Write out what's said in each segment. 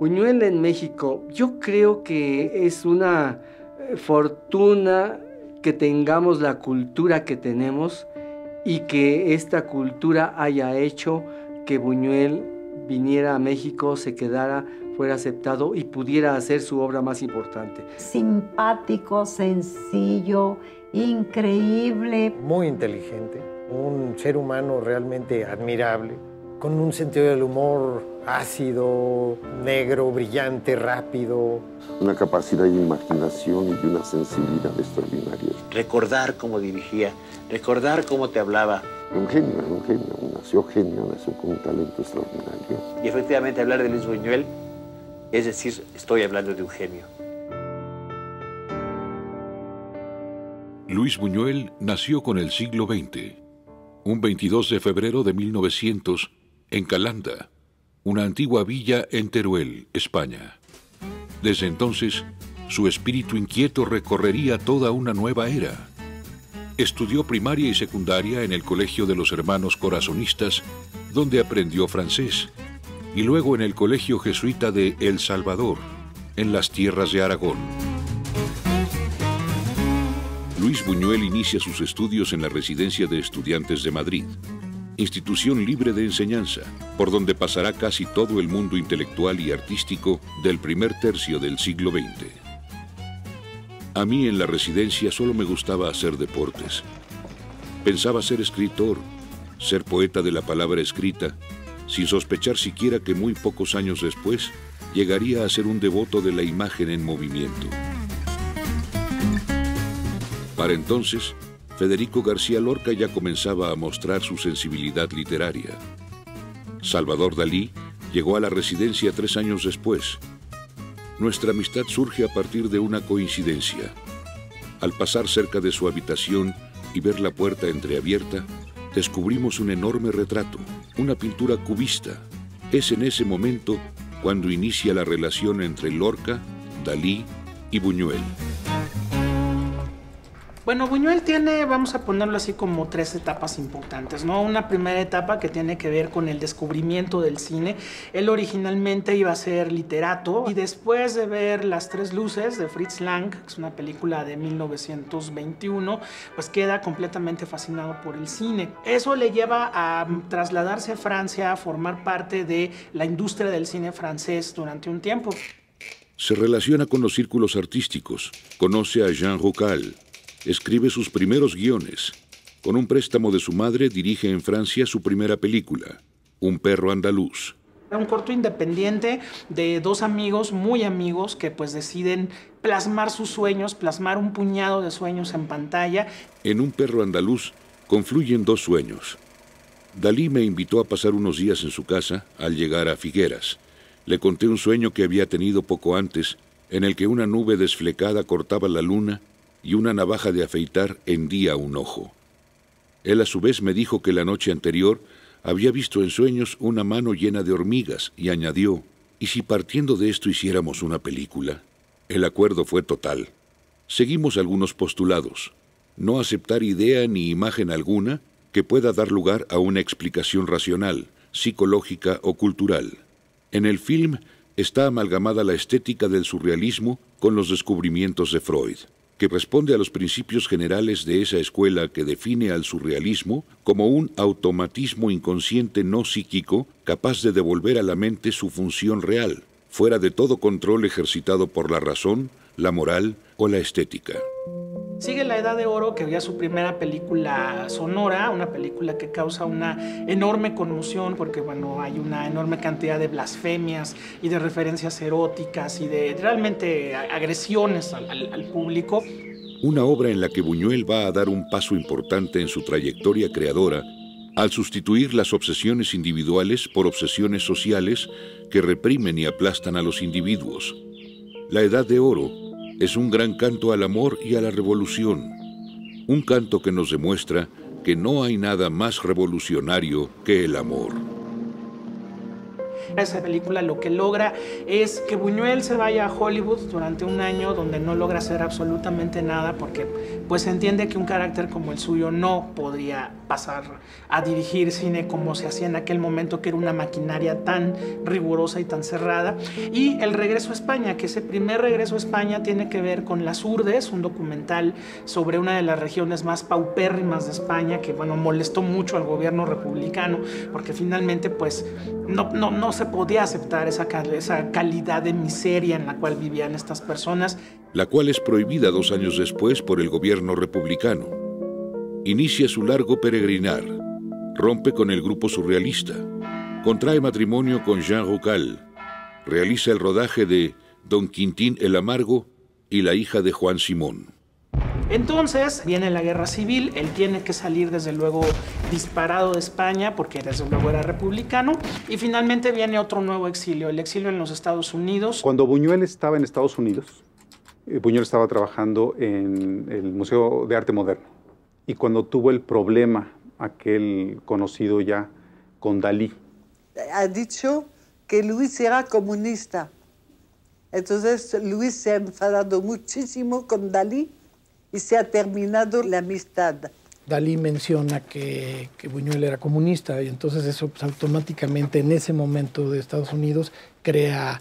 Buñuel en México, yo creo que es una fortuna que tengamos la cultura que tenemos y que esta cultura haya hecho que Buñuel viniera a México, se quedara, fuera aceptado y pudiera hacer su obra más importante. Simpático, sencillo, increíble. Muy inteligente, un ser humano realmente admirable, con un sentido del humor ácido, negro, brillante, rápido. Una capacidad de imaginación y de una sensibilidad extraordinaria. Recordar cómo dirigía, recordar cómo te hablaba. Un genio, nació genio, nació con un talento extraordinario. Y efectivamente hablar de Luis Buñuel es decir, estoy hablando de un genio. Luis Buñuel nació con el siglo XX, un 22 de febrero de 1900, en Calanda, una antigua villa en Teruel, España. Desde entonces, su espíritu inquieto recorrería toda una nueva era. Estudió primaria y secundaria en el Colegio de los Hermanos Corazonistas, donde aprendió francés, y luego en el Colegio Jesuita de El Salvador, en las tierras de Aragón. Luis Buñuel inicia sus estudios en la Residencia de Estudiantes de Madrid, institución libre de enseñanza, por donde pasará casi todo el mundo intelectual y artístico del primer tercio del siglo XX. A mí en la residencia solo me gustaba hacer deportes. Pensaba ser escritor, ser poeta de la palabra escrita, sin sospechar siquiera que muy pocos años después llegaría a ser un devoto de la imagen en movimiento. Para entonces, Federico García Lorca ya comenzaba a mostrar su sensibilidad literaria. Salvador Dalí llegó a la residencia 3 años después. Nuestra amistad surge a partir de una coincidencia. Al pasar cerca de su habitación y ver la puerta entreabierta, descubrimos un enorme retrato, una pintura cubista. Es en ese momento cuando inicia la relación entre Lorca, Dalí y Buñuel. Bueno, Buñuel tiene, vamos a ponerlo así, como 3 etapas importantes, ¿no? Una primera etapa que tiene que ver con el descubrimiento del cine. Él originalmente iba a ser literato y después de ver Las Tres Luces de Fritz Lang, que es una película de 1921, pues queda completamente fascinado por el cine. Eso le lleva a trasladarse a Francia, a formar parte de la industria del cine francés durante un tiempo. Se relaciona con los círculos artísticos, conoce a Jean Rocal, escribe sus primeros guiones. Con un préstamo de su madre dirige en Francia su primera película, Un perro andaluz. Era un corto independiente de 2 amigos, muy amigos, que pues deciden plasmar sus sueños, plasmar un puñado de sueños en pantalla. En Un perro andaluz confluyen 2 sueños. Dalí me invitó a pasar unos días en su casa al llegar a Figueras. Le conté un sueño que había tenido poco antes, en el que una nube desflecada cortaba la luna y una navaja de afeitar hendía un ojo. Él a su vez me dijo que la noche anterior había visto en sueños una mano llena de hormigas y añadió, ¿y si partiendo de esto hiciéramos una película? El acuerdo fue total. Seguimos algunos postulados. No aceptar idea ni imagen alguna que pueda dar lugar a una explicación racional, psicológica o cultural. En el film está amalgamada la estética del surrealismo con los descubrimientos de Freud, que responde a los principios generales de esa escuela que define al surrealismo como un automatismo inconsciente no psíquico capaz de devolver a la mente su función real, fuera de todo control ejercitado por la razón, la moral o la estética. Sigue la Edad de Oro, que veía su primera película sonora, una película que causa una enorme conmoción porque, bueno, hay una enorme cantidad de blasfemias y de referencias eróticas y de realmente agresiones al público. Una obra en la que Buñuel va a dar un paso importante en su trayectoria creadora al sustituir las obsesiones individuales por obsesiones sociales que reprimen y aplastan a los individuos. La Edad de Oro es un gran canto al amor y a la revolución, un canto que nos demuestra que no hay nada más revolucionario que el amor. Esa película lo que logra es que Buñuel se vaya a Hollywood durante un año donde no logra hacer absolutamente nada porque pues se entiende que un carácter como el suyo no podría pasar a dirigir cine como se hacía en aquel momento, que era una maquinaria tan rigurosa y tan cerrada. Y el regreso a España, que ese primer regreso a España tiene que ver con Las Urdes, un documental sobre una de las regiones más paupérrimas de España, que bueno, molestó mucho al gobierno republicano, porque finalmente pues no se podía aceptar esa calidad de miseria en la cual vivían estas personas. La cual es prohibida 2 años después por el gobierno republicano. Inicia su largo peregrinar, rompe con el grupo surrealista, contrae matrimonio con Jean Roucal, realiza el rodaje de Don Quintín el Amargo y La hija de Juan Simón. Entonces viene la guerra civil, él tiene que salir desde luego disparado de España porque desde luego era republicano, y finalmente viene otro nuevo exilio, el exilio en los Estados Unidos. Cuando Buñuel estaba en Estados Unidos, Buñuel estaba trabajando en el Museo de Arte Moderno, y cuando tuvo el problema, aquel conocido ya, con Dalí. Ha dicho que Luis era comunista. Entonces Luis se ha enfadado muchísimo con Dalí y se ha terminado la amistad. Dalí menciona que Buñuel era comunista y entonces eso pues, automáticamente en ese momento de Estados Unidos crea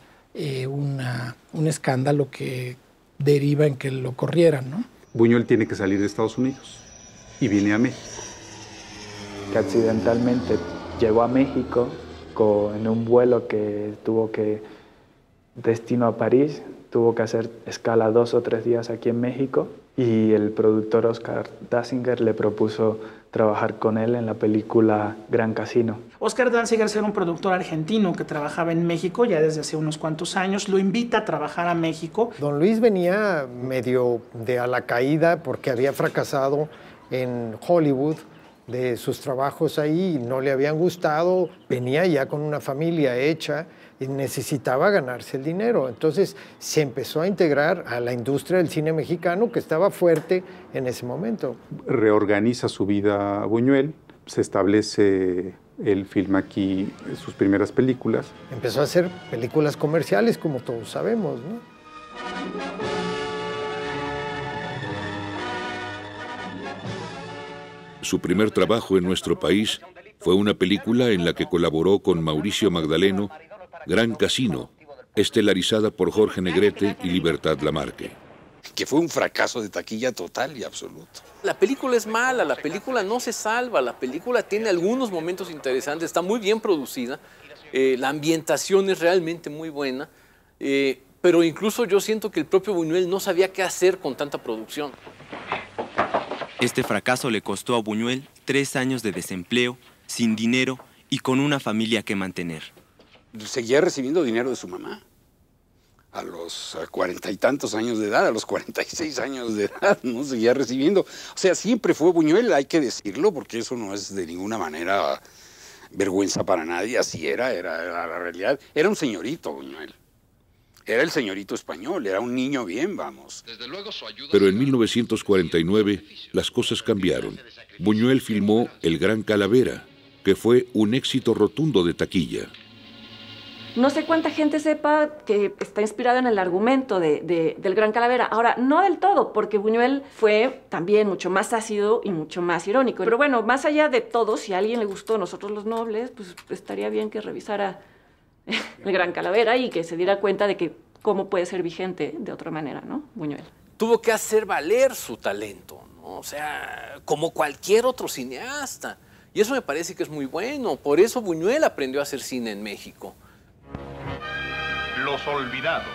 un escándalo que deriva en que lo corrieran, ¿no? Buñuel tiene que salir de Estados Unidos y viene a México. Que accidentalmente llegó a México en un vuelo que tuvo que destino a París, tuvo que hacer escala 2 o 3 días aquí en México y el productor Oscar Danziger le propuso trabajar con él en la película Gran Casino. Oscar Danziger era un productor argentino que trabajaba en México ya desde hace unos cuantos años, lo invita a trabajar a México. Don Luis venía medio de a la caída porque había fracasado en Hollywood, de sus trabajos ahí, no le habían gustado, venía ya con una familia hecha y necesitaba ganarse el dinero. Entonces se empezó a integrar a la industria del cine mexicano que estaba fuerte en ese momento. Reorganiza su vida Buñuel, se establece, él filma aquí sus primeras películas. Empezó a hacer películas comerciales, como todos sabemos, ¿no? Su primer trabajo en nuestro país fue una película en la que colaboró con Mauricio Magdaleno, Gran Casino, estelarizada por Jorge Negrete y Libertad Lamarque. Que fue un fracaso de taquilla total y absoluto. La película es mala, la película no se salva, la película tiene algunos momentos interesantes, está muy bien producida, la ambientación es realmente muy buena, pero incluso yo siento que el propio Buñuel no sabía qué hacer con tanta producción. Este fracaso le costó a Buñuel 3 años de desempleo, sin dinero y con una familia que mantener. Seguía recibiendo dinero de su mamá. A los 40 y tantos años de edad, a los 46 años de edad, ¿no? Seguía recibiendo. O sea, siempre fue Buñuel, hay que decirlo, porque eso no es de ninguna manera vergüenza para nadie. Así era la realidad. Era un señorito, Buñuel. Era el señorito español, era un niño bien, vamos. Pero en 1949 las cosas cambiaron. Buñuel filmó El Gran Calavera, que fue un éxito rotundo de taquilla. No sé cuánta gente sepa que está inspirado en el argumento del Gran Calavera. Ahora, no del todo, porque Buñuel fue también mucho más ácido y mucho más irónico. Pero bueno, más allá de todo, si a alguien le gustó Nosotros los Nobles, pues estaría bien que revisara El Gran Calavera y que se diera cuenta de que cómo puede ser vigente de otra manera, ¿no? Buñuel. Tuvo que hacer valer su talento, ¿no? O sea, como cualquier otro cineasta. Y eso me parece que es muy bueno. Por eso Buñuel aprendió a hacer cine en México. Los Olvidados.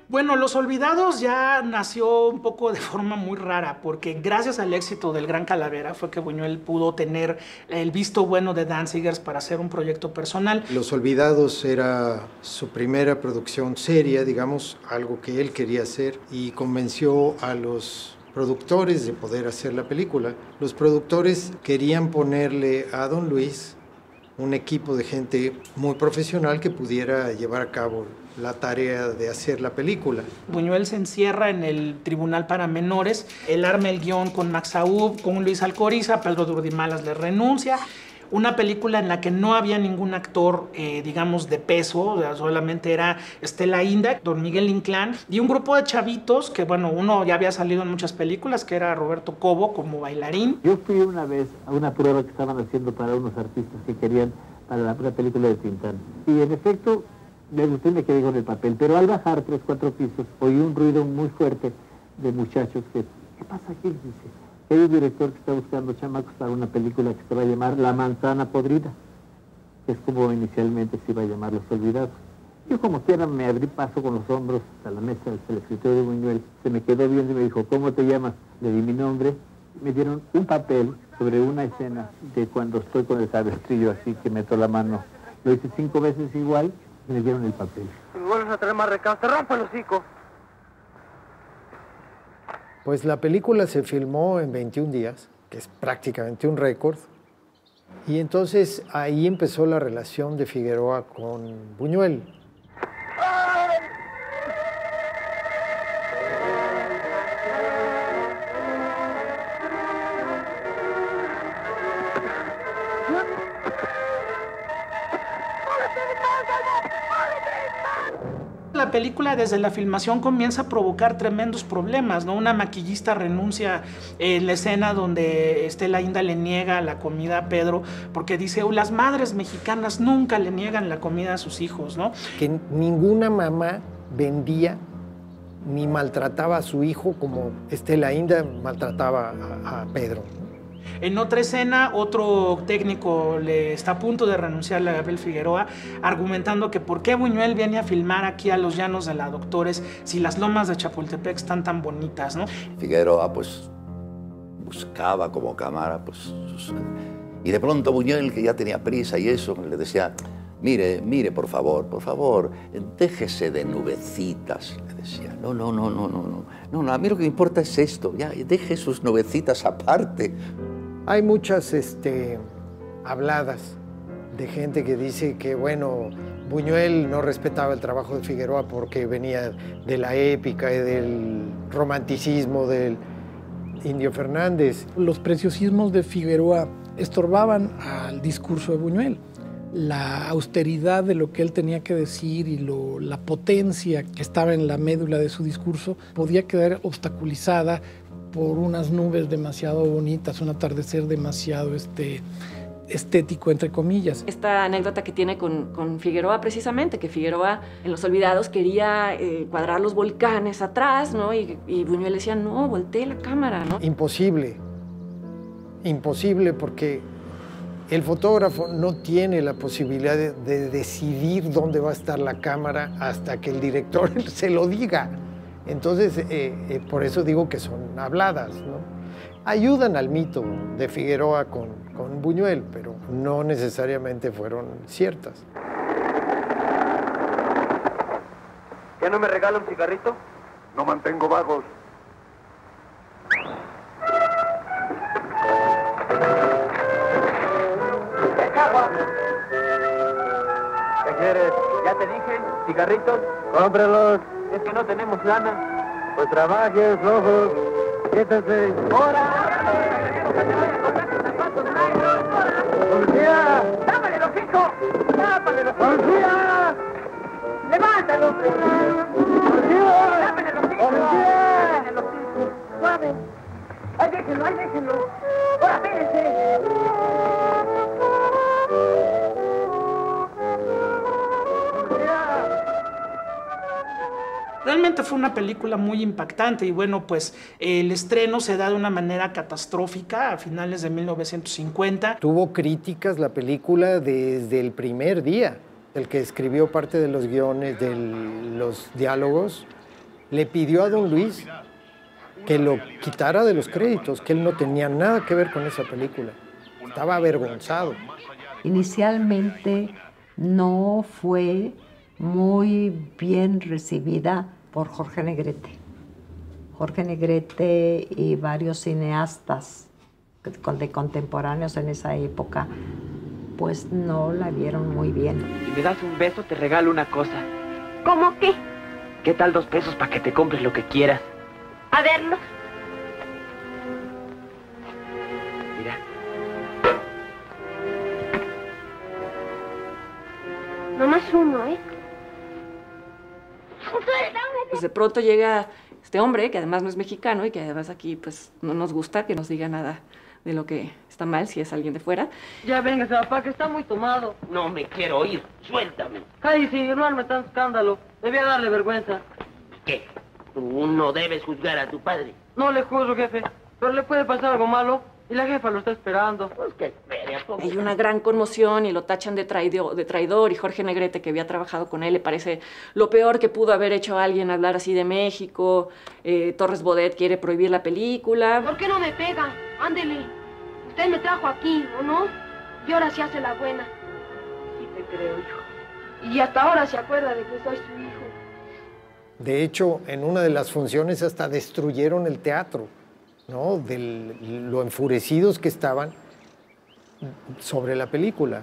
Bueno, Los Olvidados ya nació un poco de forma muy rara, porque gracias al éxito del Gran Calavera fue que Buñuel pudo tener el visto bueno de Danziger para hacer un proyecto personal. Los Olvidados era su primera producción seria, digamos, algo que él quería hacer, y convenció a los productores de poder hacer la película. Los productores querían ponerle a Don Luis un equipo de gente muy profesional que pudiera llevar a cabo la tarea de hacer la película. Buñuel se encierra en el Tribunal para Menores, él arma el guión con Max Aub, con Luis Alcoriza, Pedro Durdimalas le renuncia. una película en la que no había ningún actor, digamos, de peso, o sea, solamente era Estela Inda, don Miguel Inclán, y un grupo de chavitos que, bueno, uno ya había salido en muchas películas, que era Roberto Cobo como bailarín. Yo fui una vez a una prueba que estaban haciendo para unos artistas que querían para la película de Tintán. Y en efecto, me gustó y me quedé con el papel. Pero al bajar 3, 4 pisos, oí un ruido muy fuerte de muchachos que, ¿qué pasa aquí? Dice, hay un director que está buscando chamacos para una película que se va a llamar La Manzana Podrida, que es como inicialmente se iba a llamar Los Olvidados. Yo como quiera me abrí paso con los hombros a la mesa del escritorio de Buñuel. Se me quedó viendo y me dijo, ¿cómo te llamas? Le di mi nombre. Me dieron un papel sobre una escena de cuando estoy con el sabestrillo así que meto la mano. Lo hice 5 veces igual y me dieron el papel. Si me vuelves a traer más recados, te rompo el hocico. Pues la película se filmó en 21 días, que es prácticamente un récord. Y entonces ahí empezó la relación de Figueroa con Buñuel. La película desde la filmación comienza a provocar tremendos problemas, ¿no? Una maquillista renuncia en la escena donde Estela Inda le niega la comida a Pedro porque dice, las madres mexicanas nunca le niegan la comida a sus hijos, ¿no? Que ninguna mamá vendía ni maltrataba a su hijo como Estela Inda maltrataba a Pedro. En otra escena, otro técnico le está a punto de renunciarle a Gabriel Figueroa, argumentando que por qué Buñuel viene a filmar aquí a los llanos de la Doctores si las lomas de Chapultepec están tan bonitas, ¿no? Figueroa, pues, buscaba como cámara, pues... Y de pronto Buñuel, que ya tenía prisa y eso, le decía, mire, por favor, déjese de nubecitas, le decía. No, a mí lo que me importa es esto, ya, deje sus nubecitas aparte. Hay muchas habladas de gente que dice que, bueno, Buñuel no respetaba el trabajo de Figueroa porque venía de la épica y del romanticismo del Indio Fernández. Los preciosismos de Figueroa estorbaban al discurso de Buñuel. La austeridad de lo que él tenía que decir y la potencia que estaba en la médula de su discurso podía quedar obstaculizada por unas nubes demasiado bonitas, un atardecer demasiado estético, entre comillas. Esta anécdota que tiene con Figueroa precisamente, que Figueroa en Los Olvidados quería cuadrar los volcanes atrás, ¿no? Y Buñuel decía, no, voltee la cámara, ¿no? Imposible porque el fotógrafo no tiene la posibilidad de decidir dónde va a estar la cámara hasta que el director se lo diga. Entonces, por eso digo que son habladas, ¿no? Ayudan al mito de Figueroa con Buñuel, pero no necesariamente fueron ciertas. ¿Ya no me regala un cigarrito? No mantengo vagos. ¿Qué quieres? Ya te dije, cigarritos. Cómpralos. Es que no tenemos lana. Pues trabaje, flojos. Quítense. ¡Hora! ¡Policía! ¡Dámale los hijos! ¡Dámale los hijos! ¡Policía! ¡Levántalo! ¡Policía! ¡Dámale los hijos! ¡Policía! ¡Dámale los hijos! ¡Suave! ¡Ahí déjenlo! ¡Ahora, espérense! Realmente fue una película muy impactante y bueno, pues el estreno se da de una manera catastrófica a finales de 1950. Tuvo críticas la película desde el primer día. El que escribió parte de los guiones, de los diálogos, le pidió a don Luis que lo quitara de los créditos, que él no tenía nada que ver con esa película. Estaba avergonzado. Inicialmente no fue muy bien recibida por Jorge Negrete. Jorge Negrete y varios cineastas de contemporáneos en esa época, pues no la vieron muy bien. Si me das un beso, te regalo una cosa. ¿Cómo qué? ¿Qué tal 2 pesos para que te compres lo que quieras? A verlos. Mira. uno, ¿eh? Pues de pronto llega este hombre, que además no es mexicano y que además aquí pues no nos gusta que nos diga nada de lo que está mal si es alguien de fuera. Ya venga, papá, que está muy tomado. No me quiero oír, suéltame. Cállese, no arme tanto escándalo. Debía darle vergüenza. ¿Qué? Tú no debes juzgar a tu padre. No le juzgo, jefe, pero le puede pasar algo malo y la jefa lo está esperando. Pues que espere, ¿a poco? Hay una gran conmoción y lo tachan de traidor y Jorge Negrete, que había trabajado con él, le parece lo peor que pudo haber hecho a alguien hablar así de México. Torres Bodet quiere prohibir la película. ¿Por qué no me pega? Ándele. Usted me trajo aquí, ¿o no? Y ahora se hace la buena. Sí te creo, hijo. Y hasta ahora se acuerda de que soy su hijo. De hecho, en una de las funciones hasta destruyeron el teatro, ¿no? De lo enfurecidos que estaban sobre la película.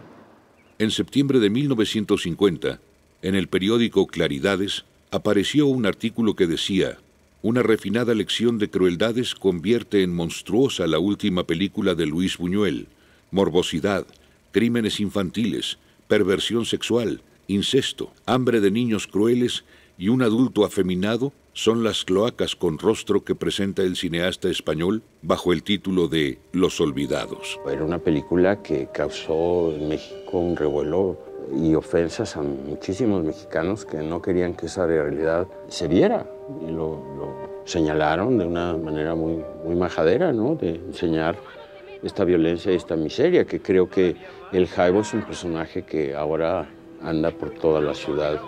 En septiembre de 1950, en el periódico Claridades, apareció un artículo que decía: una refinada lección de crueldades convierte en monstruosa la última película de Luis Buñuel. Morbosidad, crímenes infantiles, perversión sexual, incesto, hambre de niños crueles y un adulto afeminado son las cloacas con rostro que presenta el cineasta español bajo el título de Los Olvidados. Era una película que causó en México un revuelo y ofensas a muchísimos mexicanos que no querían que esa realidad se viera. Y lo señalaron de una manera muy majadera, ¿no? De enseñar esta violencia y esta miseria, que creo que el Jaibo es un personaje que ahora anda por toda la ciudad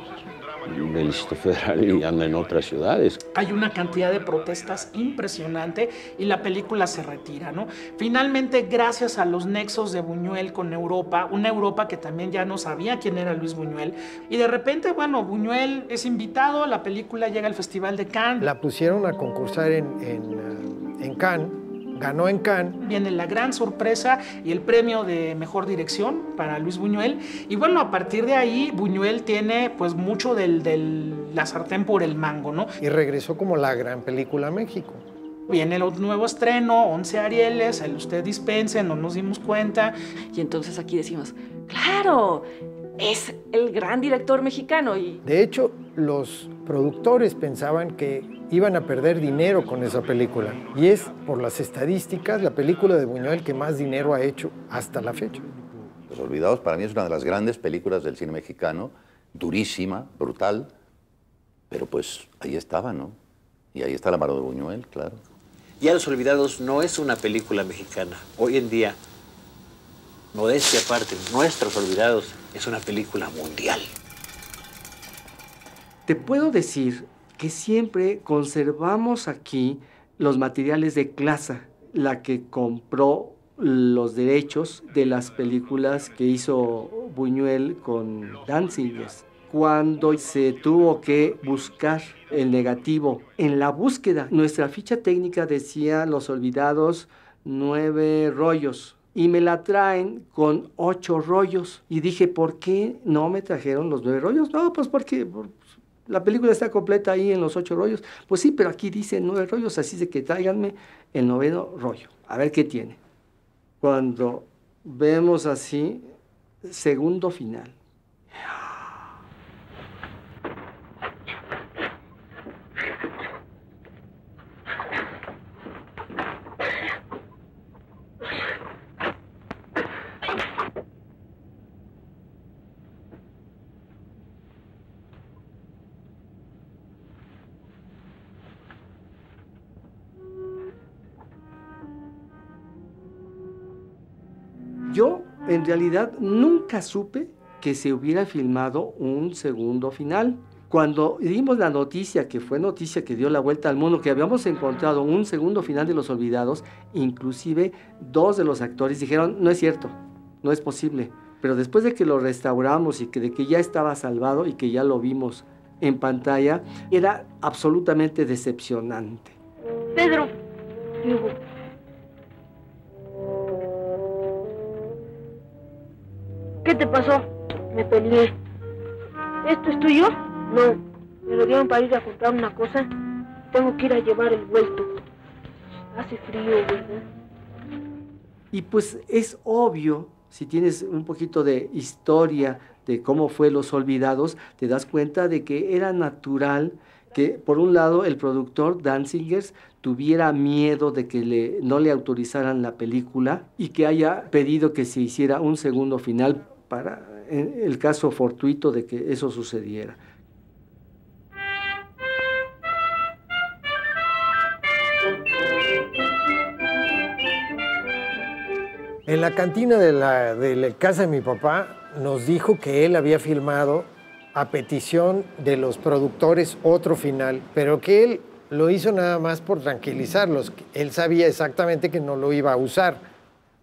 del Distrito Federal y anda en otras ciudades. Hay una cantidad de protestas impresionante y la película se retira, ¿no? Finalmente, gracias a los nexos de Buñuel con Europa, una Europa que también ya no sabía quién era Luis Buñuel, y de repente, bueno, Buñuel es invitado, la película llega al Festival de Cannes. La pusieron a concursar en Cannes. Ganó en Cannes. Viene la gran sorpresa y el premio de mejor dirección para Luis Buñuel. Y bueno, a partir de ahí, Buñuel tiene pues mucho la sartén por el mango, ¿no? Y regresó como la gran película a México. Viene el nuevo estreno, 11 Arieles, el Usted dispense, no nos dimos cuenta. Y entonces aquí decimos, ¡claro! Es el gran director mexicano. De hecho, los productores pensaban que iban a perder dinero con esa película. Y es, por las estadísticas, la película de Buñuel que más dinero ha hecho hasta la fecha. Los Olvidados para mí es una de las grandes películas del cine mexicano, durísima, brutal, pero pues ahí estaba, ¿no? Y ahí está la mano de Buñuel, claro. Ya Los Olvidados no es una película mexicana. Hoy en día, modestia aparte, Nuestros Olvidados es una película mundial. Te puedo decir que siempre conservamos aquí los materiales de Clasa, la que compró los derechos de las películas que hizo Buñuel con Danzig. Cuando se tuvo que buscar el negativo, en la búsqueda, nuestra ficha técnica decía Los Olvidados, 9 rollos. Y me la traen con 8 rollos. Y dije, ¿por qué no me trajeron los 9 rollos? No, pues porque la película está completa ahí en los 8 rollos. Pues sí, pero aquí dice 9 rollos, así de que tráiganme el 9º rollo. A ver qué tiene. Cuando vemos así, segundo final. Yo, en realidad, nunca supe que se hubiera filmado un segundo final. Cuando dimos la noticia, que fue noticia que dio la vuelta al mundo, que habíamos encontrado un segundo final de Los Olvidados, inclusive 2 de los actores dijeron, no es cierto, no es posible. Pero después de que lo restauramos y de que ya estaba salvado y que ya lo vimos en pantalla, era absolutamente decepcionante. Pedro, ¿qué te pasó? Me peleé. ¿Esto es tuyo? No, me lo dieron para ir a comprar una cosa. Tengo que ir a llevar el vuelto. Hace frío, ¿verdad? Y pues es obvio, si tienes un poquito de historia de cómo fue Los Olvidados, te das cuenta de que era natural que, por un lado, el productor Danziger tuviera miedo de que no le autorizaran la película y que haya pedido que se hiciera un segundo final para el caso fortuito de que eso sucediera. En la cantina de la casa de mi papá nos dijo que él había filmado a petición de los productores otro final, pero que él lo hizo nada más por tranquilizarlos. Él sabía exactamente que no lo iba a usar.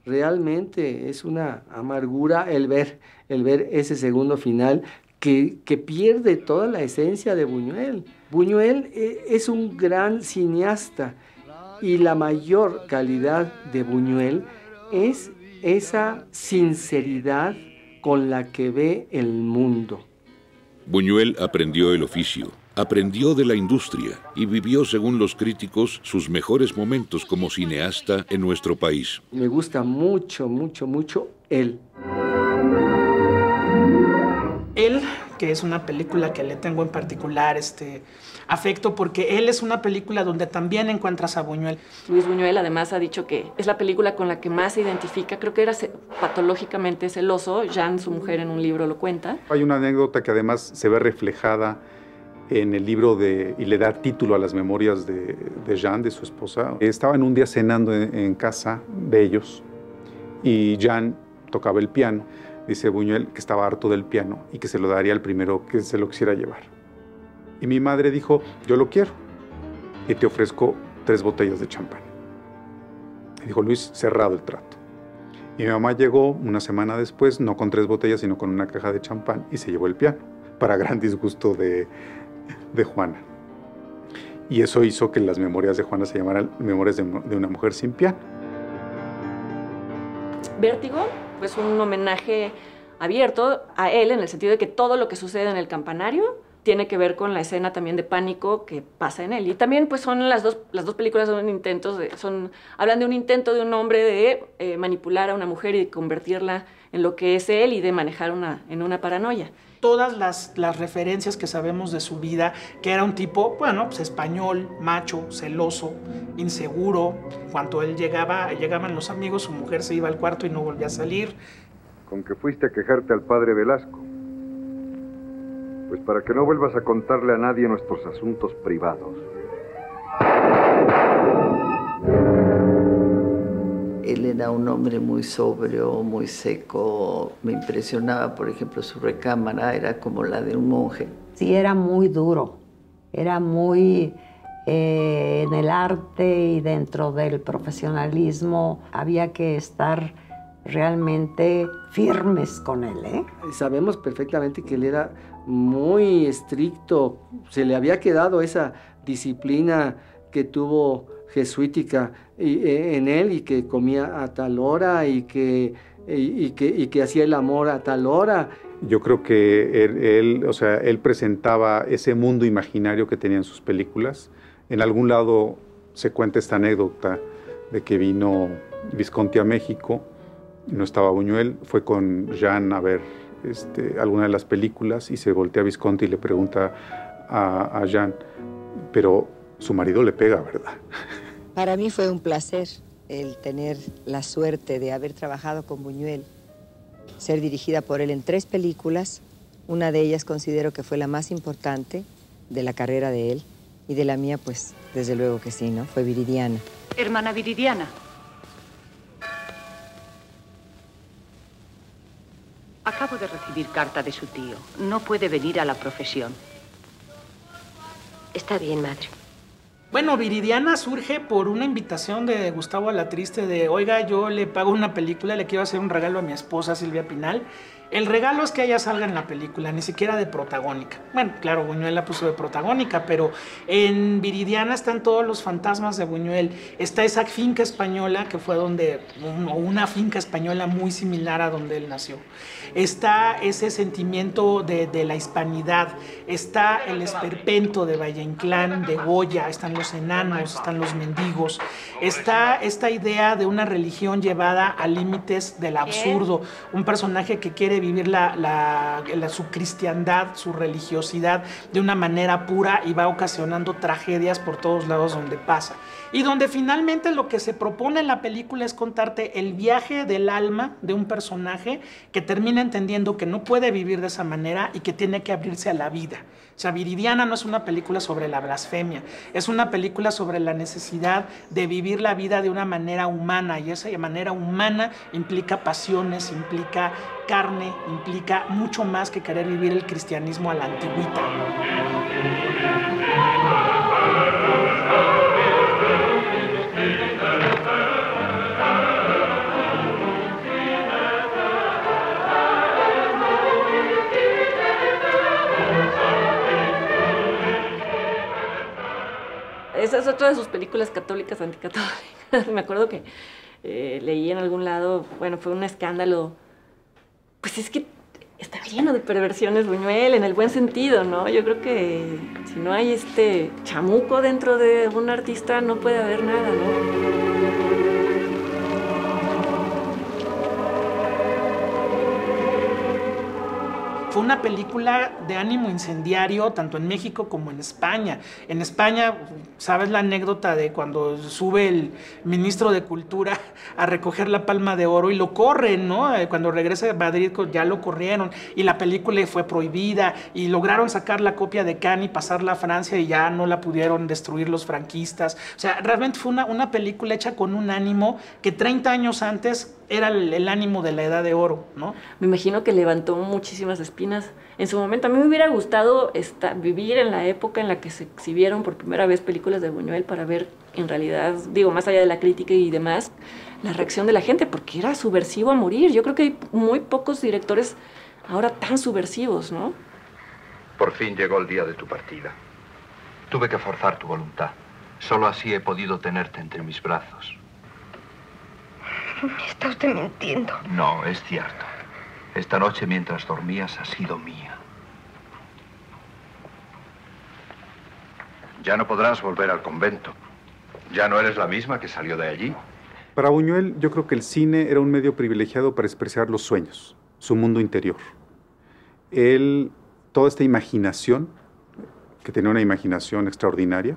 Realmente es una amargura el ver ese segundo final que pierde toda la esencia de Buñuel. Buñuel es un gran cineasta y la mayor calidad de Buñuel es esa sinceridad con la que ve el mundo. Buñuel aprendió el oficio, aprendió de la industria y vivió, según los críticos, sus mejores momentos como cineasta en nuestro país. Me gusta mucho, mucho, mucho él. Él, que es una película que le tengo en particular afecto, porque él es una película donde también encuentras a Buñuel. Luis Buñuel además ha dicho que es la película con la que más se identifica, creo que era patológicamente celoso, Jean, su mujer, en un libro lo cuenta. Hay una anécdota que además se ve reflejada en el libro y le da título a las memorias de Jean, de su esposa. Estaban un día cenando en casa de ellos y Jean tocaba el piano. Dice Buñuel que estaba harto del piano y que se lo daría al primero que se lo quisiera llevar. Y mi madre dijo, yo lo quiero y te ofrezco 3 botellas de champán. Y dijo Luis, cerrado el trato. Y mi mamá llegó una semana después, no con 3 botellas, sino con una caja de champán y se llevó el piano, para gran disgusto de Juana. Y eso hizo que las memorias de Juana se llamaran Memorias de una mujer sin piano. Vértigo, pues un homenaje abierto a él en el sentido de que todo lo que sucede en el campanario tiene que ver con la escena también de pánico que pasa en él. Y también pues son las dos películas son intentos hablan de un intento de un hombre de manipular a una mujer y de convertirla en lo que es él y de manejar en una paranoia. Todas las referencias que sabemos de su vida, que era un tipo, bueno, pues español, macho, celoso, inseguro. Cuando él llegaban los amigos, su mujer se iba al cuarto y no volvía a salir. Con que fuiste a quejarte al padre Velasco. Pues para que no vuelvas a contarle a nadie nuestros asuntos privados. Él era un hombre muy sobrio, muy seco. Me impresionaba, por ejemplo, su recámara era como la de un monje. Sí, era muy duro. Era muy en el arte y dentro del profesionalismo. Había que estar realmente firmes con él, ¿eh? Sabemos perfectamente que él era muy estricto. Se le había quedado esa disciplina que tuvo jesuítica en él y que comía a tal hora y que hacía el amor a tal hora. Yo creo que él presentaba ese mundo imaginario que tenía en sus películas. En algún lado se cuenta esta anécdota de que vino Visconti a México, no estaba Buñuel, fue con Jean a ver alguna de las películas y se voltea a Visconti y le pregunta a Jean, pero su marido le pega, ¿verdad? Para mí fue un placer el tener la suerte de haber trabajado con Buñuel, ser dirigida por él en 3 películas. Una de ellas considero que fue la más importante de la carrera de él y de la mía, pues, desde luego que sí, ¿no? Fue Viridiana. Hermana Viridiana. Acabo de recibir carta de su tío. No puede venir a la profesión. Está bien, madre. Bueno, Viridiana surge por una invitación de Gustavo Alatriste de, oiga, yo le pago una película, le quiero hacer un regalo a mi esposa Silvia Pinal. El regalo es que ella salga en la película, ni siquiera de protagónica. Bueno, claro, Buñuel la puso de protagónica, pero en Viridiana están todos los fantasmas de Buñuel. Está esa finca española que fue una finca española muy similar a donde él nació. Está ese sentimiento de la hispanidad. Está el esperpento de Valle Inclán, de Goya, están los enanos, están los mendigos. Está esta idea de una religión llevada a límites del absurdo. Un personaje que quiere puede vivir su cristiandad, su religiosidad de una manera pura y va ocasionando tragedias por todos lados donde pasa. Y donde finalmente lo que se propone en la película es contarte el viaje del alma de un personaje que termina entendiendo que no puede vivir de esa manera y que tiene que abrirse a la vida. O sea, Viridiana no es una película sobre la blasfemia, es una película sobre la necesidad de vivir la vida de una manera humana, y esa manera humana implica pasiones, implica carne, implica mucho más que querer vivir el cristianismo a la antigüita. Esa es otra de sus películas católicas, anticatólicas. Me acuerdo que leí en algún lado, bueno, fue un escándalo. Pues es que está lleno de perversiones Buñuel, en el buen sentido, ¿no? Yo creo que si no hay chamuco dentro de un artista, no puede haber nada, ¿no? Fue una película de ánimo incendiario tanto en México como en España. En España, ¿sabes la anécdota de cuando sube el ministro de Cultura a recoger la Palma de Oro y lo corren, ¿no? Cuando regresa de Madrid ya lo corrieron y la película fue prohibida y lograron sacar la copia de Cannes y pasarla a Francia y ya no la pudieron destruir los franquistas. O sea, realmente fue una película hecha con un ánimo que 30 años antes era el ánimo de la Edad de Oro, ¿no? Me imagino que levantó muchísimas espinas en su momento. A mí me hubiera gustado vivir en la época en la que se exhibieron por primera vez películas de Buñuel para ver, en realidad, digo, más allá de la crítica y demás, la reacción de la gente, porque era subversivo a morir. Yo creo que hay muy pocos directores ahora tan subversivos, ¿no? Por fin llegó el día de tu partida. Tuve que forzar tu voluntad. Solo así he podido tenerte entre mis brazos. Me está usted mintiendo. No, es cierto. Esta noche mientras dormías ha sido mía. Ya no podrás volver al convento. Ya no eres la misma que salió de allí. Para Buñuel, yo creo que el cine era un medio privilegiado para expresar los sueños, su mundo interior. Él, toda esta imaginación, que tenía una imaginación extraordinaria,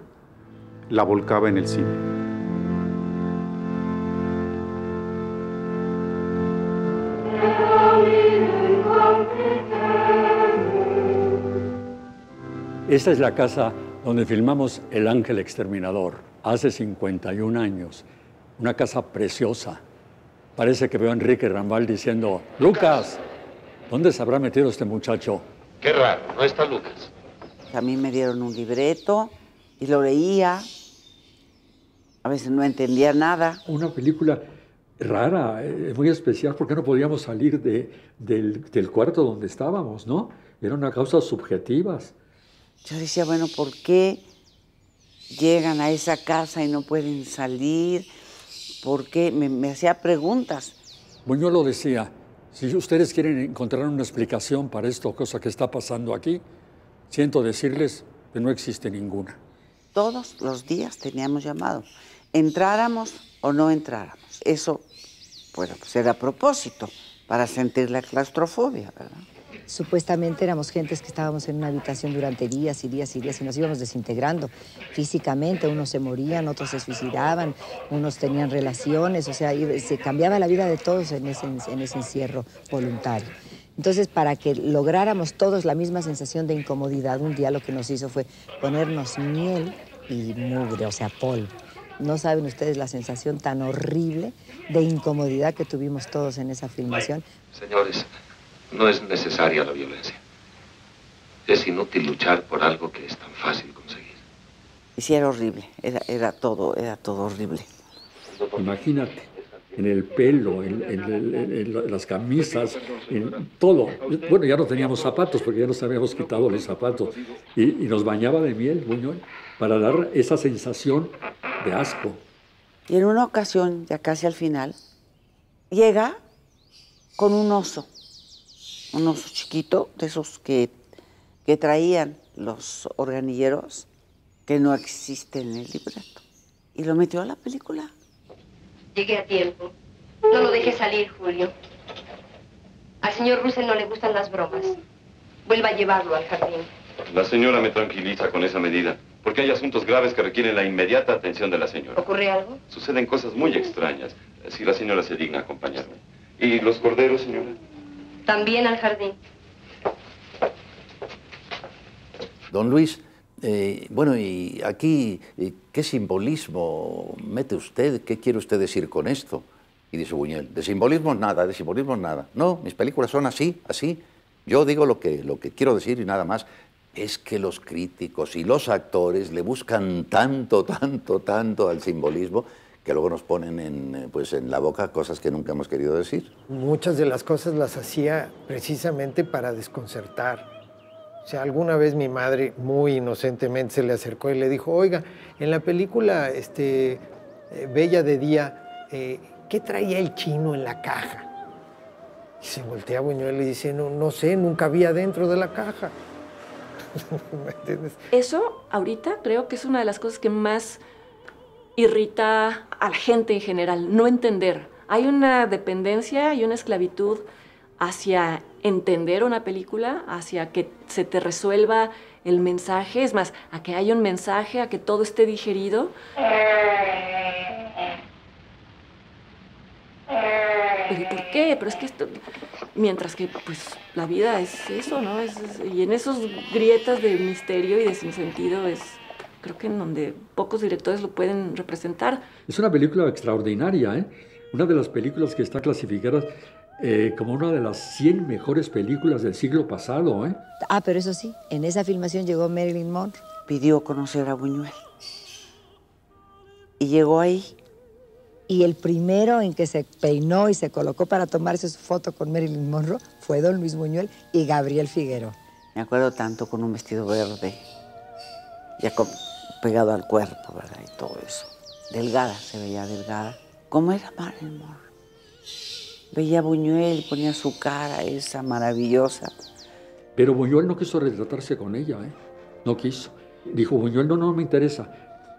la volcaba en el cine. Esta es la casa donde filmamos El Ángel Exterminador, hace 51 años. Una casa preciosa. Parece que veo a Enrique Rambal diciendo, Lucas, ¿dónde se habrá metido este muchacho? Qué raro, no está Lucas. A mí me dieron un libreto y lo leía. A veces no entendía nada. Una película rara, muy especial, porque no podíamos salir del cuarto donde estábamos, ¿no? Eran causas subjetivas. Yo decía, bueno, ¿por qué llegan a esa casa y no pueden salir? ¿Por qué? Me hacía preguntas. Buñuel lo decía, si ustedes quieren encontrar una explicación para esto, cosa que está pasando aquí, siento decirles que no existe ninguna. Todos los días teníamos llamado, entráramos o no entráramos. Eso, bueno, pues era a propósito, para sentir la claustrofobia, ¿verdad? Supuestamente éramos gentes que estábamos en una habitación durante días y días y días y nos íbamos desintegrando físicamente. Unos se morían, otros se suicidaban, unos tenían relaciones, o sea, se cambiaba la vida de todos en ese encierro voluntario. Entonces, para que lográramos todos la misma sensación de incomodidad, un día lo que nos hizo fue ponernos miel y mugre, o sea, polvo. No saben ustedes la sensación tan horrible de incomodidad que tuvimos todos en esa filmación. Señores, no es necesaria la violencia. Es inútil luchar por algo que es tan fácil conseguir. Y sí, era horrible, era todo horrible. Imagínate, en el pelo, en las camisas, en todo. Bueno, ya no teníamos zapatos porque ya nos habíamos quitado los zapatos. Y nos bañaba de miel, Buñuel, para dar esa sensación de asco. Y en una ocasión, ya casi al final, llega con un oso chiquito, de esos que traían los organilleros, que no existe en el libreto. Y lo metió a la película. Llegué a tiempo. No lo dejé salir, Julio. Al señor Russell no le gustan las bromas. Vuelva a llevarlo al jardín. La señora me tranquiliza con esa medida, porque hay asuntos graves que requieren la inmediata atención de la señora. ¿Ocurre algo? Suceden cosas muy extrañas, si la señora se digna acompañarme. ¿Y los corderos, señora? También al jardín. Don Luis, bueno, y aquí, ¿qué simbolismo mete usted? ¿Qué quiere usted decir con esto? Y dice Buñuel, de simbolismo nada, de simbolismo nada. No, mis películas son así, así. Yo digo lo que quiero decir y nada más. Es que los críticos y los actores le buscan tanto al simbolismo que luego nos ponen en la boca cosas que nunca hemos querido decir. Muchas de las cosas las hacía precisamente para desconcertar. O sea, alguna vez mi madre muy inocentemente se le acercó y le dijo, oiga, en la película Bella de Día, ¿qué traía el chino en la caja? Y se voltea a Buñuel y dice, no sé, nunca vi adentro de la caja. ¿Me entiendes? Eso ahorita creo que es una de las cosas que más irrita a la gente en general, no entender. Hay una dependencia y una esclavitud hacia entender una película, hacia que se te resuelva el mensaje, es más, a que haya un mensaje, a que todo esté digerido. ¿Pero por qué? Pero es que esto... Mientras que, pues, la vida es eso, ¿no? Y en esos grietas de misterio y de sinsentido es... Creo que en donde pocos directores lo pueden representar. Es una película extraordinaria, ¿eh? Una de las películas que está clasificada como una de las 100 mejores películas del siglo pasado, ¿eh? Ah, pero eso sí, en esa filmación llegó Marilyn Monroe. Pidió conocer a Buñuel. Y llegó ahí. Y el primero en que se peinó y se colocó para tomarse su foto con Marilyn Monroe fue don Luis Buñuel y Gabriel Figueroa. Me acuerdo tanto con un vestido verde, ya pegado al cuerpo, ¿verdad? Y todo eso. Delgada, se veía delgada. ¿Cómo era Marilyn Monroe? Veía a Buñuel, ponía su cara esa maravillosa. Pero Buñuel no quiso retratarse con ella, ¿eh? No quiso. Dijo, Buñuel, no me interesa.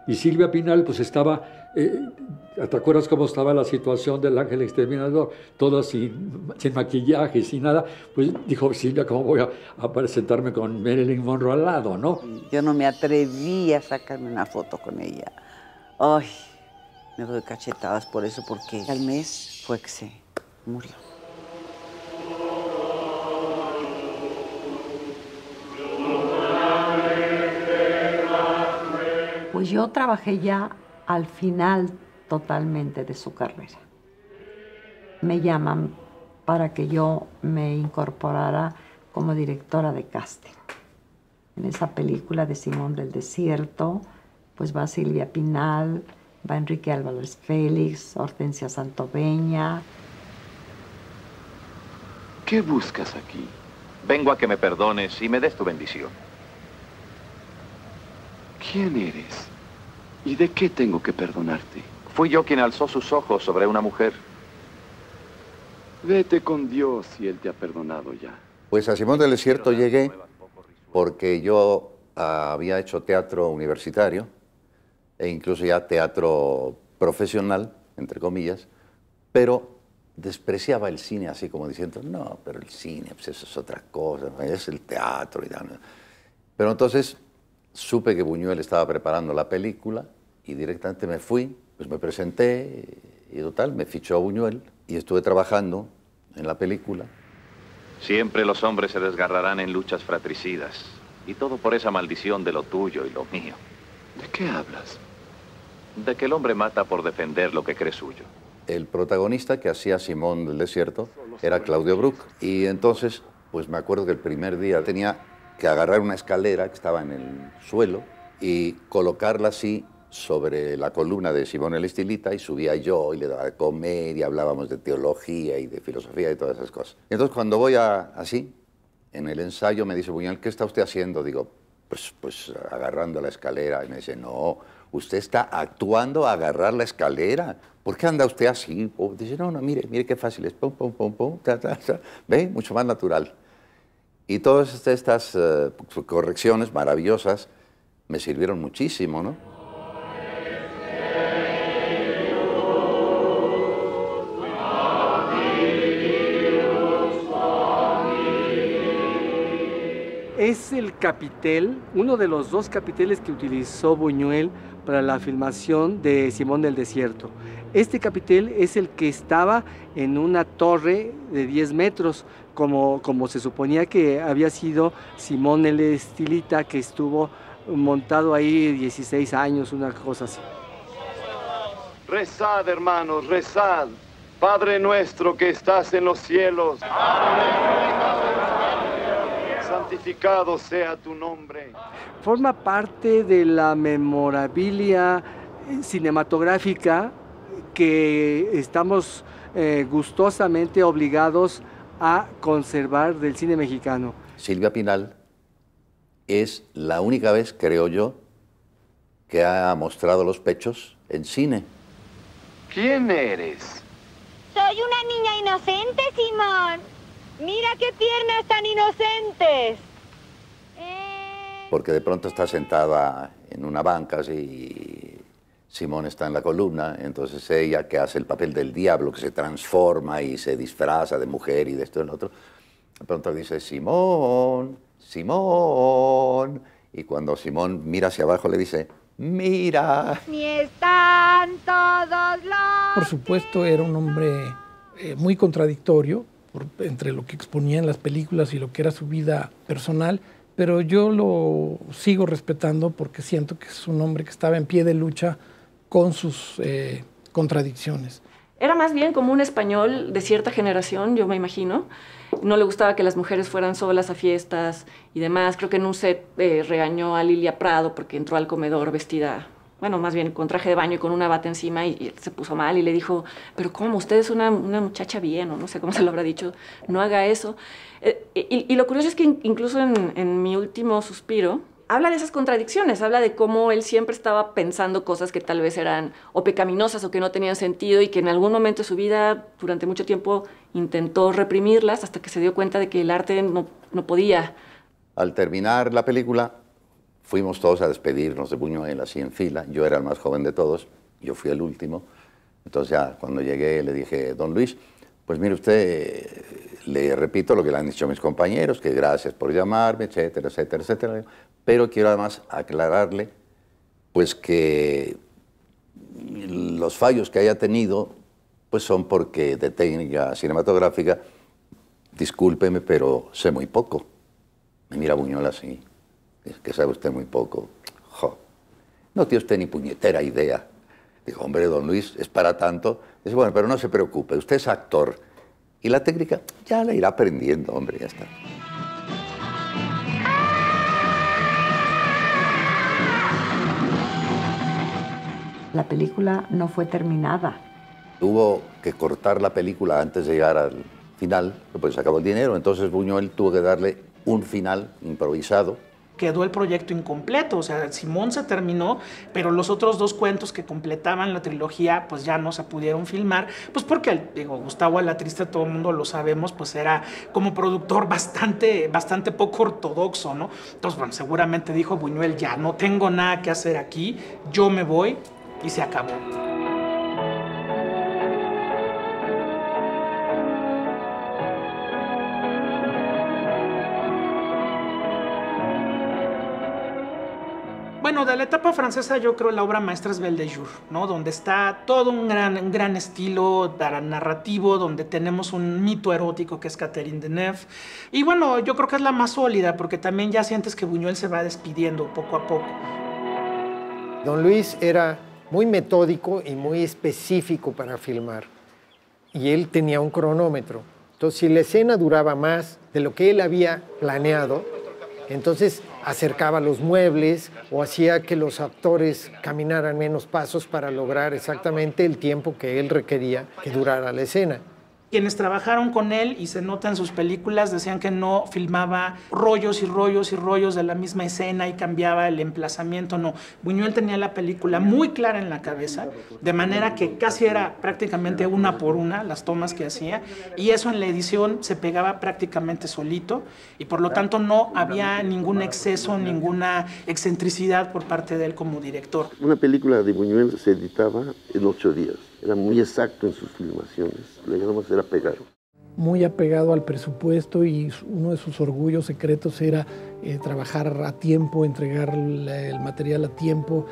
Y Silvia Pinal, pues estaba... ¿te acuerdas cómo estaba la situación del Ángel Exterminador? Toda sin maquillaje, sin nada. Pues dijo, Silvia, ¿cómo voy a presentarme con Marilyn Monroe al lado, no? Yo no me atreví a sacarme una foto con ella. Ay, me doy cachetadas por eso, porque al mes fue que se murió. Pues yo trabajé ya al final totalmente de su carrera. Me llaman para que yo me incorporara como directora de casting. En esa película de Simón del Desierto, pues va Silvia Pinal, va Enrique Álvarez Félix, Hortensia Santoveña. ¿Qué buscas aquí? Vengo a que me perdones y me des tu bendición. ¿Quién eres? ¿Y de qué tengo que perdonarte? Fui yo quien alzó sus ojos sobre una mujer. Vete con Dios si Él te ha perdonado ya. Pues a Simón del Desierto llegué porque yo había hecho teatro universitario e incluso ya teatro profesional, entre comillas, pero despreciaba el cine así como diciendo, no, pero el cine, pues eso es otra cosa, es el teatro y tal. Pero entonces supe que Buñuel estaba preparando la película y directamente me fui, pues me presenté y total, me fichó Buñuel y estuve trabajando en la película. Siempre los hombres se desgarrarán en luchas fratricidas y todo por esa maldición de lo tuyo y lo mío. ¿De qué hablas? De que el hombre mata por defender lo que cree suyo. El protagonista que hacía Simón del Desierto era Claudio Brook y entonces, pues me acuerdo que el primer día tenía que agarrar una escalera que estaba en el suelo y colocarla así sobre la columna de Simón el Estilita y subía yo y le daba de comer y hablábamos de teología y de filosofía y todas esas cosas. Y entonces cuando voy así, en el ensayo me dice Buñuel, ¿qué está usted haciendo? Digo, pues agarrando la escalera. Y me dice, no, usted está actuando a agarrar la escalera. ¿Por qué anda usted así? Dice, no, mire qué fácil es. Pum, pum, pum, pum, ta, ta, ta. ¿Ve? Mucho más natural. Y todas estas correcciones maravillosas me sirvieron muchísimo, ¿no? es el capitel, uno de los 2 capiteles que utilizó Buñuel para la filmación de Simón del Desierto. Este capitel es el que estaba en una torre de 10 metros, como se suponía que había sido Simón el Estilita, que estuvo montado ahí 16 años, una cosa así. Rezad, hermanos, rezad. Padre nuestro que estás en los cielos, santificado sea tu nombre. Forma parte de la memorabilia cinematográfica que estamos gustosamente obligados a conservar del cine mexicano. Silvia Pinal es la única vez, creo yo, que ha mostrado los pechos en cine. ¿Quién eres? Soy una niña inocente, Simón. Mira qué piernas tan inocentes. Porque de pronto está sentada en una banca y Simón está en la columna, entonces ella, que hace el papel del diablo, que se transforma y se disfraza de mujer y de esto y lo otro, de pronto dice, Simón, Simón. Y cuando Simón mira hacia abajo le dice, mira. Ni están todos los... Por supuesto, era un hombre muy contradictorio entre lo que exponía en las películas y lo que era su vida personal, pero yo lo sigo respetando porque siento que es un hombre que estaba en pie de lucha con sus contradicciones. Era más bien como un español de cierta generación, yo me imagino. No le gustaba que las mujeres fueran solas a fiestas y demás. Creo que en un set regañó a Lilia Prado porque entró al comedor vestida, bueno, más bien con traje de baño y con una bata encima y se puso mal y le dijo, pero ¿cómo? Usted es una muchacha bien, o no sé cómo se lo habrá dicho, no haga eso. Y lo curioso es que incluso en Mi último suspiro, habla de esas contradicciones, habla de cómo él siempre estaba pensando cosas que tal vez eran o pecaminosas o que no tenían sentido y que en algún momento de su vida, durante mucho tiempo, intentó reprimirlas hasta que se dio cuenta de que el arte no podía. Al terminar la película, fuimos todos a despedirnos de Buñuel, así en fila. Yo era el más joven de todos, yo fui el último. Entonces ya cuando llegué le dije, don Luis, pues mire usted, le repito lo que le han dicho mis compañeros, que gracias por llamarme, etcétera, etcétera, etcétera. Pero quiero además aclararle, pues que los fallos que haya tenido, pues son porque de técnica cinematográfica, discúlpeme, pero sé muy poco. Me mira Buñuel así, es que sabe usted muy poco. Jo, no tiene usted ni puñetera idea. Digo, hombre, don Luis, es para tanto. Dice, bueno, pero no se preocupe, usted es actor. Y la técnica ya la irá aprendiendo, hombre, ya está. La película no fue terminada. Hubo que cortar la película antes de llegar al final, pues se acabó el dinero, entonces Buñuel tuvo que darle un final improvisado. Quedó el proyecto incompleto, o sea, Simón se terminó, pero los otros 2 cuentos que completaban la trilogía, pues ya no se pudieron filmar, pues porque, digo, Gustavo Alatriste, todo el mundo lo sabemos, pues era como productor bastante poco ortodoxo, ¿no? Entonces, bueno, seguramente dijo Buñuel, ya no tengo nada que hacer aquí, yo me voy, y se acabó. Bueno, de la etapa francesa yo creo la obra maestra es Belle de Jour, ¿no? Donde está todo un gran estilo narrativo, donde tenemos un mito erótico que es Catherine Deneuve. Y bueno, yo creo que es la más sólida porque también ya sientes que Buñuel se va despidiendo poco a poco. Don Luis era muy metódico y muy específico para filmar. Y él tenía un cronómetro. Entonces, si la escena duraba más de lo que él había planeado, entonces acercaba los muebles o hacía que los actores caminaran menos pasos para lograr exactamente el tiempo que él requería que durara la escena. Quienes trabajaron con él, y se nota en sus películas, decían que no filmaba rollos y rollos y rollos de la misma escena y cambiaba el emplazamiento, no. Buñuel tenía la película muy clara en la cabeza, de manera que casi era prácticamente una por una las tomas que hacía, y eso en la edición se pegaba prácticamente solito, y por lo tanto no había ningún exceso, ninguna excentricidad por parte de él como director. Una película de Buñuel se editaba en 8 días. Era muy exacto en sus filmaciones, le llamamos era apegado. Muy apegado al presupuesto y uno de sus orgullos secretos era trabajar a tiempo, entregar el material a tiempo,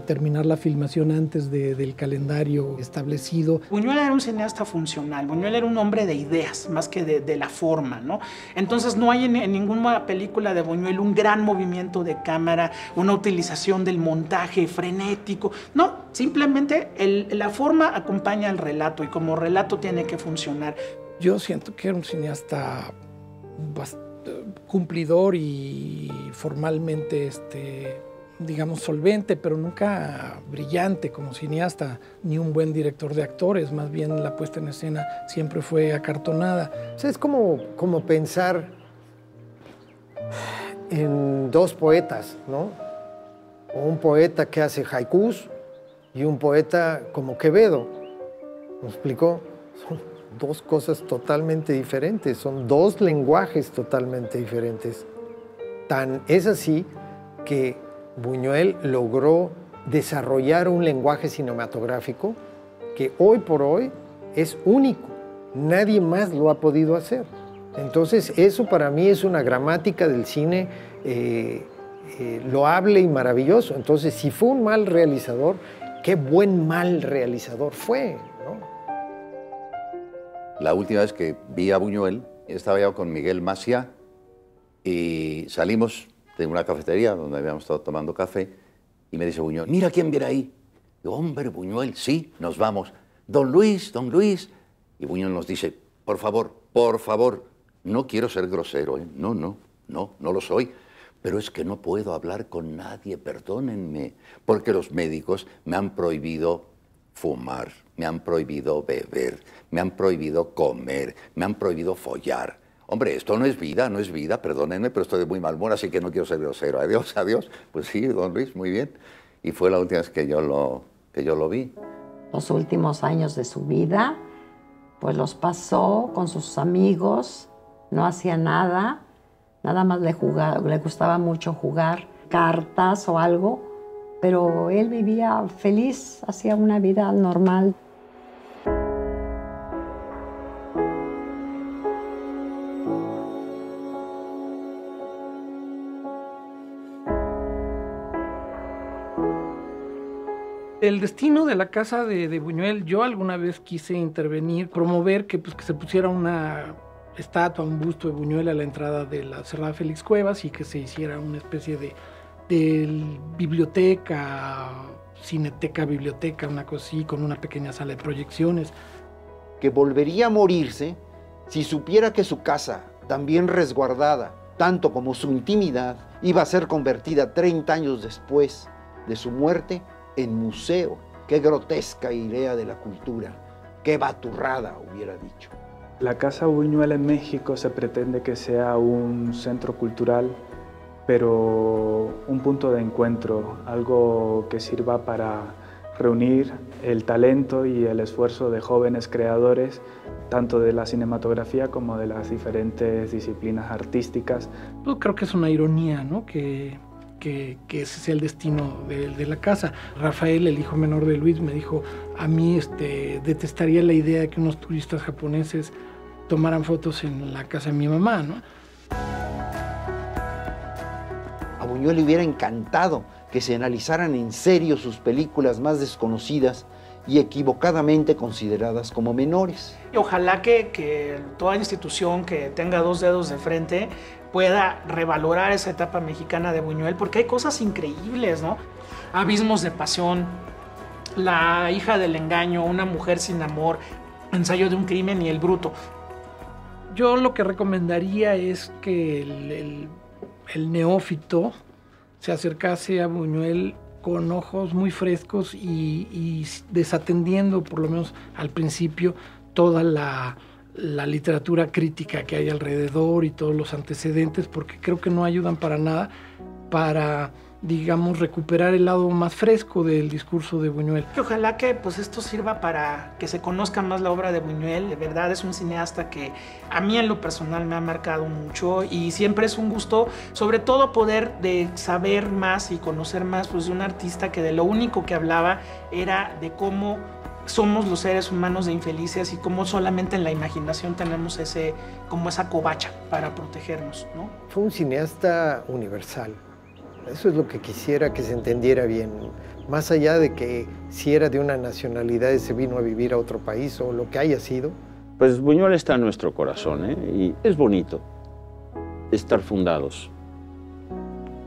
terminar la filmación antes del calendario establecido. Buñuel era un cineasta funcional, Buñuel era un hombre de ideas más que de la forma, ¿no? Entonces no hay en ninguna película de Buñuel un gran movimiento de cámara, una utilización del montaje frenético, no, simplemente la forma acompaña al relato y como relato tiene que funcionar. Yo siento que era un cineasta cumplidor y formalmente, digamos, solvente, pero nunca brillante como cineasta, ni un buen director de actores, más bien la puesta en escena siempre fue acartonada. O sea, es como pensar en dos poetas, ¿no? O un poeta que hace haikus y un poeta como Quevedo. ¿Me explicó? Son dos cosas totalmente diferentes, son dos lenguajes totalmente diferentes. Tan es así que Buñuel logró desarrollar un lenguaje cinematográfico que hoy por hoy es único. Nadie más lo ha podido hacer. Entonces, eso para mí es una gramática del cine loable y maravilloso. Entonces, si fue un mal realizador, qué buen mal realizador fue, ¿no? La última vez que vi a Buñuel, estaba yo con Miguel Maciá y salimos de una cafetería donde habíamos estado tomando café y me dice Buñuel, mira quién viene ahí. Digo, hombre, Buñuel, sí, nos vamos. Don Luis. Y Buñuel nos dice, por favor, no quiero ser grosero, ¿eh? No lo soy. Pero es que no puedo hablar con nadie, perdónenme, porque los médicos me han prohibido fumar, me han prohibido beber, me han prohibido comer, me han prohibido follar. Hombre, esto no es vida, perdónenme, pero estoy de muy mal humor, así que no quiero ser grosero. Adiós. Pues sí, don Luis, muy bien. Y fue la última vez que yo lo vi. Los últimos años de su vida, pues los pasó con sus amigos, no hacía nada. Nada más le gustaba mucho jugar cartas o algo, pero él vivía feliz, hacía una vida normal. El destino de la casa de Buñuel, yo alguna vez quise intervenir, promover que se pusiera una estatua, un busto de Buñuel a la entrada de la Cerrada Félix Cuevas y que se hiciera una especie de biblioteca, biblioteca, una cosa así, con una pequeña sala de proyecciones. Que volvería a morirse si supiera que su casa, también resguardada, tanto como su intimidad, iba a ser convertida 30 años después de su muerte en museo. Qué grotesca idea de la cultura, qué baturrada, hubiera dicho. La Casa Buñuel en México se pretende que sea un centro cultural, pero un punto de encuentro, algo que sirva para reunir el talento y el esfuerzo de jóvenes creadores, tanto de la cinematografía como de las diferentes disciplinas artísticas. Pues creo que es una ironía, ¿no? Que ese sea el destino de la casa. Rafael, el hijo menor de Luis, me dijo, a mí detestaría la idea de que unos turistas japoneses tomaran fotos en la casa de mi mamá, ¿no? A Buñuel le hubiera encantado que se analizaran en serio sus películas más desconocidas y equivocadamente consideradas como menores. Y ojalá que toda institución que tenga dos dedos de frente pueda revalorar esa etapa mexicana de Buñuel, porque hay cosas increíbles, ¿no? Abismos de pasión, La hija del engaño, Una mujer sin amor, Ensayo de un crimen y El bruto. Yo lo que recomendaría es que el neófito se acercase a Buñuel con ojos muy frescos y desatendiendo, por lo menos al principio, toda la literatura crítica que hay alrededor y todos los antecedentes, porque creo que no ayudan para nada para, digamos, recuperar el lado más fresco del discurso de Buñuel. Ojalá que esto sirva para que se conozca más la obra de Buñuel. De verdad es un cineasta que a mí en lo personal me ha marcado mucho y siempre es un gusto, sobre todo poder saber más y conocer más de un artista que de lo único que hablaba era de cómo somos los seres humanos de infelices y cómo solamente en la imaginación tenemos como esa covacha para protegernos, ¿no? Fue un cineasta universal. Eso es lo que quisiera que se entendiera bien. Más allá de que si era de una nacionalidad y se vino a vivir a otro país o lo que haya sido. Pues Buñuel está en nuestro corazón, ¿eh? Y es bonito estar fundados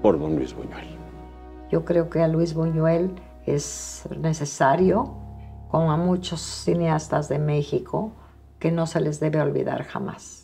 por don Luis Buñuel. Yo creo que a Luis Buñuel es necesario, como a muchos cineastas de México, que no se les debe olvidar jamás.